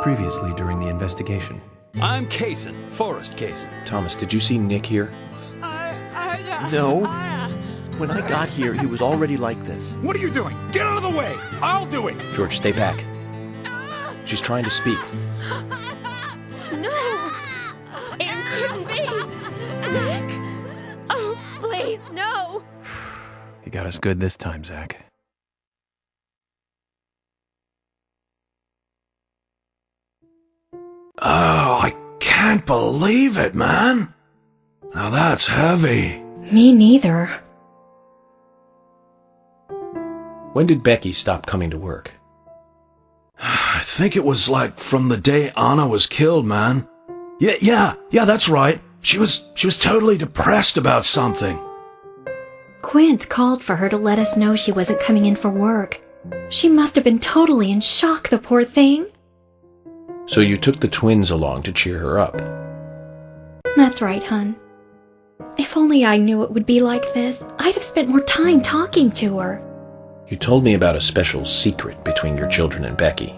Previously during the investigation. I'm Kaysen, Forrest Kaysen. Thomas, did you see Nick here? No. When I got here, he was already like this. What are you doing? Get out of the way! I'll do it! George, stay back. She's trying to speak. No! It couldn't be! Nick! Oh, please, no! You got us good this time, Zach. Oh, I can't believe it, man. Now that's heavy. Me neither. When did Becky stop coming to work? I think it was like from the day Anna was killed, man. Yeah, that's right. She was totally depressed about something. Quint called for her to let us know she wasn't coming in for work. She must have been totally in shock, the poor thing. So you took the twins along to cheer her up. That's right, hon. If only I knew it would be like this, I'd have spent more time talking to her. You told me about a special secret between your children and Becky.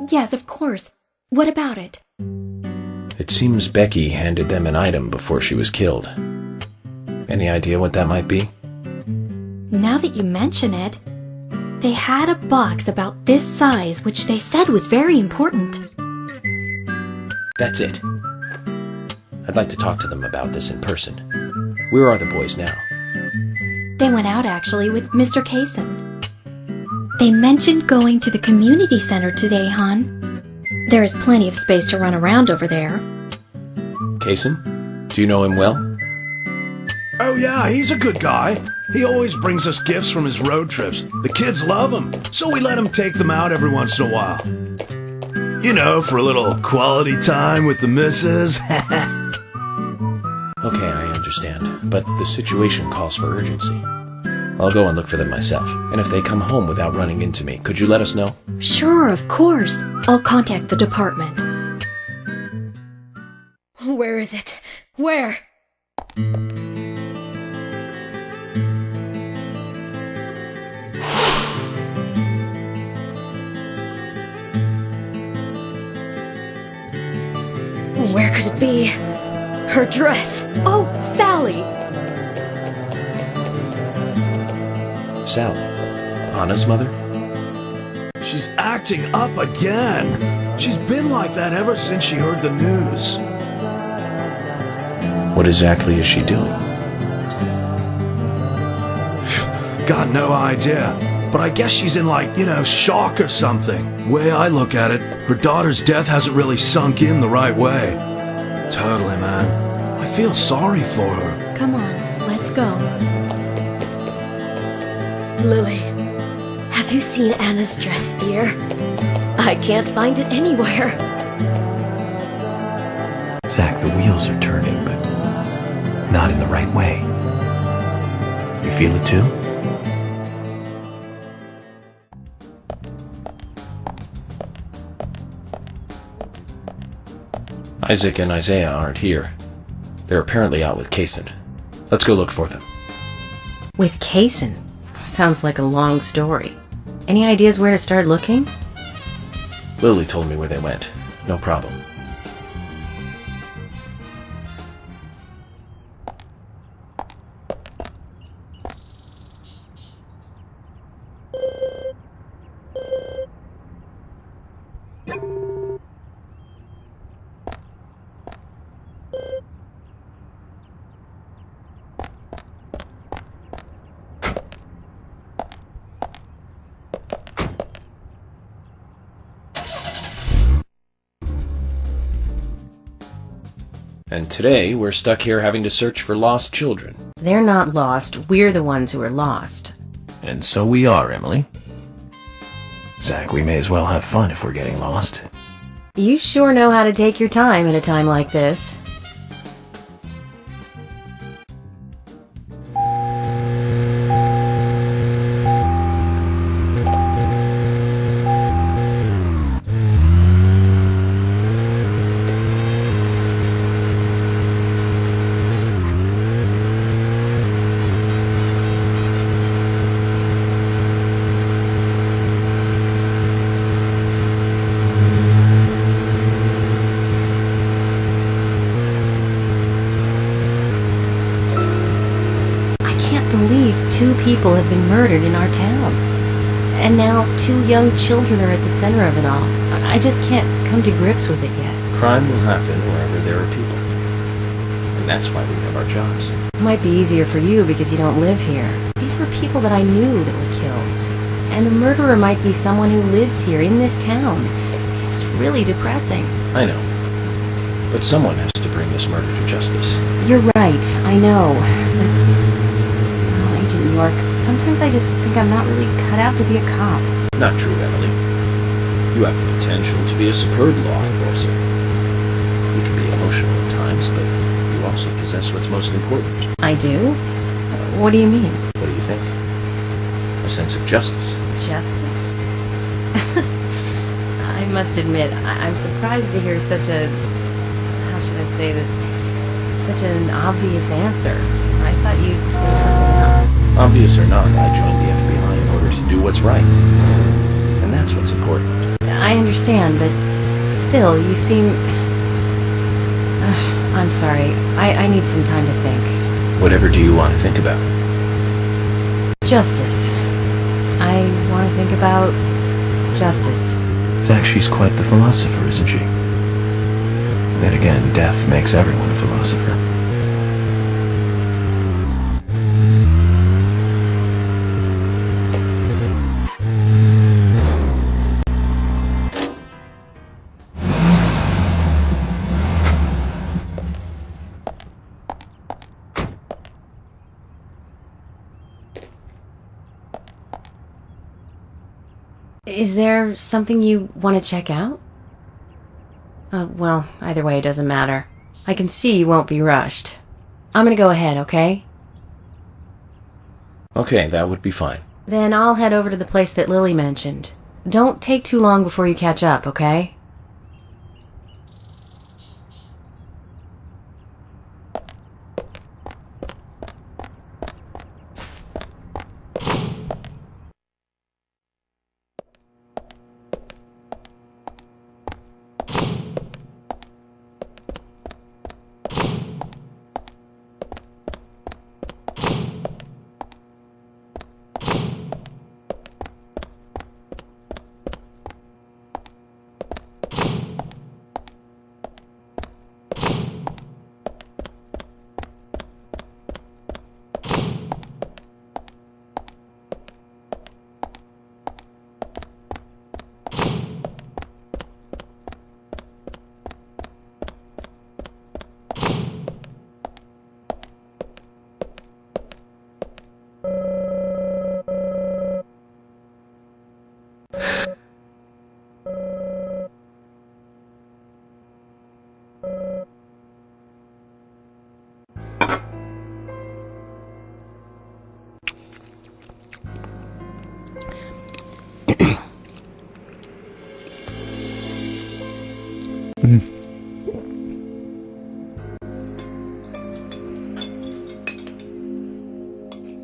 Yes, of course. What about it? It seems Becky handed them an item before she was killed. Any idea what that might be? Now that you mention it, they had a box about this size which they said was very important. That's it. I'd like to talk to them about this in person. Where are the boys now? They went out, actually, with Mr. Kaysen. They mentioned going to the community center today, hon. There is plenty of space to run around over there. Kaysen? Do you know him well? Oh yeah, he's a good guy. He always brings us gifts from his road trips. The kids love him, so we let him take them out every once in a while. You know, for a little quality time with the missus. Okay, I understand, but the situation calls for urgency. I'll go and look for them myself, and if they come home without running into me, could you let us know? Sure, of course. I'll contact the department. Where is it? Where? Where could it be? Her dress! Oh, Sally! Sally? Anna's mother? She's acting up again. She's been like that ever since she heard the news. What exactly is she doing? Got no idea. But I guess she's in like, shock or something. Way I look at it, her daughter's death hasn't really sunk in the right way. Totally, man. I feel sorry for her. Come on, let's go. Lily, have you seen Anna's dress, dear? I can't find it anywhere. Zach, the wheels are turning, but not in the right way. You feel it too? Isaac and Isaiah aren't here. They're apparently out with Kaysen. Let's go look for them. With Kaysen? Sounds like a long story. Any ideas where to start looking? Lily told me where they went. No problem. And today, we're stuck here having to search for lost children. They're not lost. We're the ones who are lost. And so we are, Emily. Zach, we may as well have fun if we're getting lost. You sure know how to take your time at a time like this. people have been murdered in our town. And now 2 young children are at the center of it all. I just can't come to grips with it yet. Crime will happen wherever there are people. And that's why we have our jobs. It might be easier for you because you don't live here. These were people that I knew that were killed. And the murderer might be someone who lives here in this town. It's really depressing. I know. But someone has to bring this murder to justice. You're right, I know. But, oh, Agent York, sometimes I just think I'm not really cut out to be a cop. Not true, Emily. You have the potential to be a superb law enforcer. You can be emotional at times, but you also possess what's most important. I do? What do you mean? What do you think? A sense of justice. Justice? I must admit, I'm surprised to hear such a... how should I say this? Such an obvious answer. I thought you'd say something else. Obvious or not, I joined the FBI in order to do what's right. And that's what's important. I understand, but still, you seem... I'm sorry. I need some time to think. Whatever do you want to think about? Justice. I want to think about justice. Zach, she's quite the philosopher, isn't she? Then again, death makes everyone a philosopher. Is there something you want to check out? Well, either way, it doesn't matter. I can see you won't be rushed. I'm gonna go ahead, okay? Okay, that would be fine. Then I'll head over to the place that Lily mentioned. Don't take too long before you catch up, okay?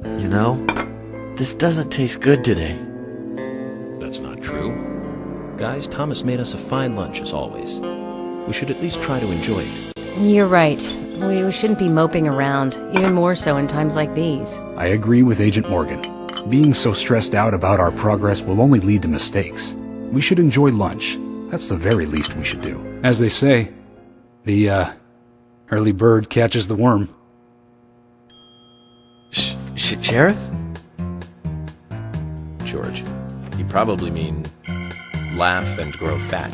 You know, this doesn't taste good today. That's not true. Guys, Thomas made us a fine lunch as always. We should at least try to enjoy it. You're right. We shouldn't be moping around, even more so in times like these. I agree with Agent Morgan. Being so stressed out about our progress will only lead to mistakes. We should enjoy lunch. That's the very least we should do. As they say, the early bird catches the worm. Sheriff? George, you probably mean laugh and grow fat.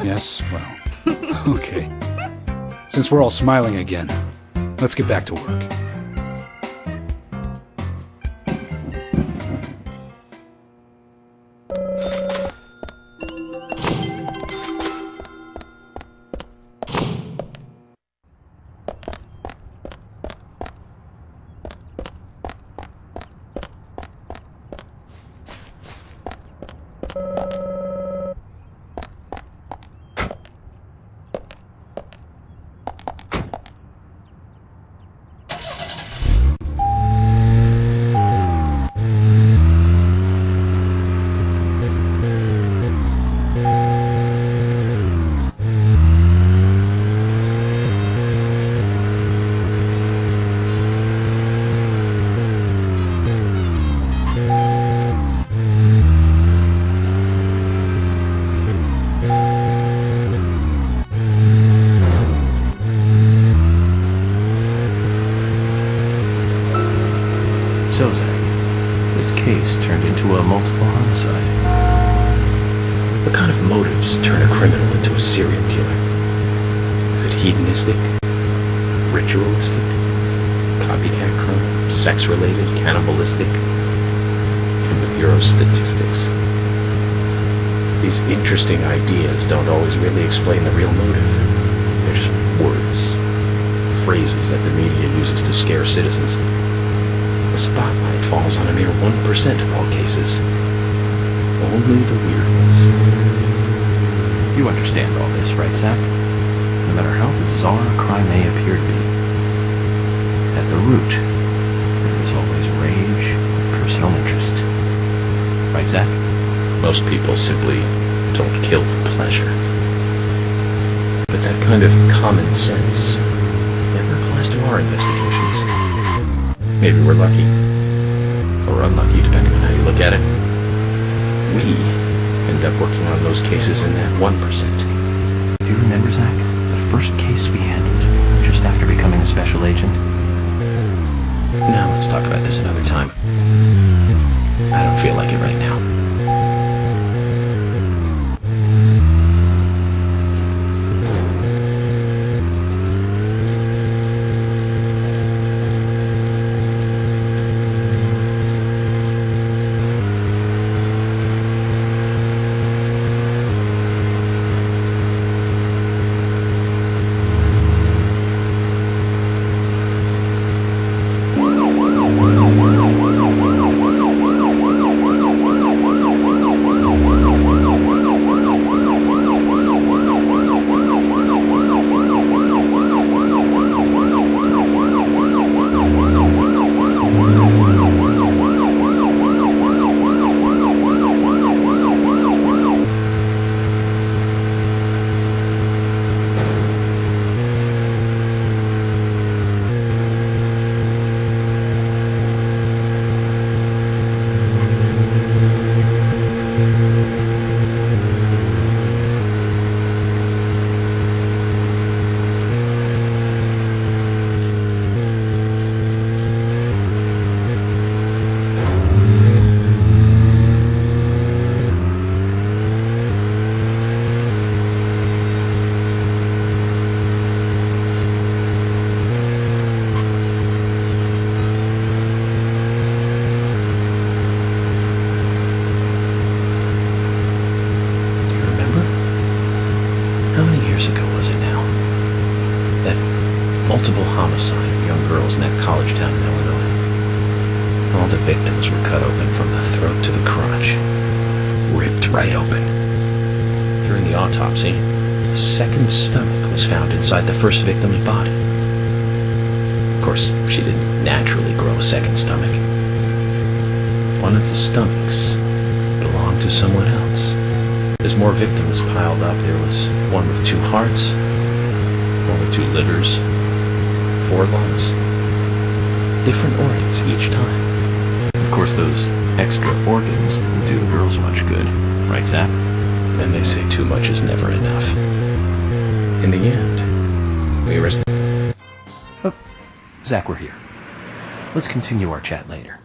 Yes, well, okay. Since we're all smiling again, let's get back to work. So, Zach, this case turned into a multiple homicide. What kind of motives turn a criminal into a serial killer? Is it hedonistic? Ritualistic? Copycat crime? Sex-related? Cannibalistic? From the Bureau of Statistics. These interesting ideas don't always really explain the real motive. They're just words, phrases that the media uses to scare citizens. The spotlight falls on a mere 1% of all cases. Only the weird ones. You understand all this, right, Zach? No matter how bizarre a crime may appear to be, at the root, there is always rage and personal interest. Right, Zach? Most people simply don't kill for pleasure. But that kind of common sense never applies to our investigations. Maybe we're lucky, or unlucky, depending on how you look at it. We end up working on those cases in that 1%. Do you remember, Zach, the first case we handled just after becoming a special agent? No, let's talk about this another time. I don't feel like it right now. Multiple homicide of young girls in that college town in Illinois. All the victims were cut open from the throat to the crotch. Ripped right open. During the autopsy, a second stomach was found inside the first victim's body. Of course, she didn't naturally grow a second stomach. One of the stomachs belonged to someone else. As more victims piled up, there was one with 2 hearts, one with 2 livers, 4 lungs. Different organs each time. Of course, those extra organs didn't do the girls much good, right, Zach? And they say too much is never enough. In the end, we risked... Oh, Zach, we're here. Let's continue our chat later.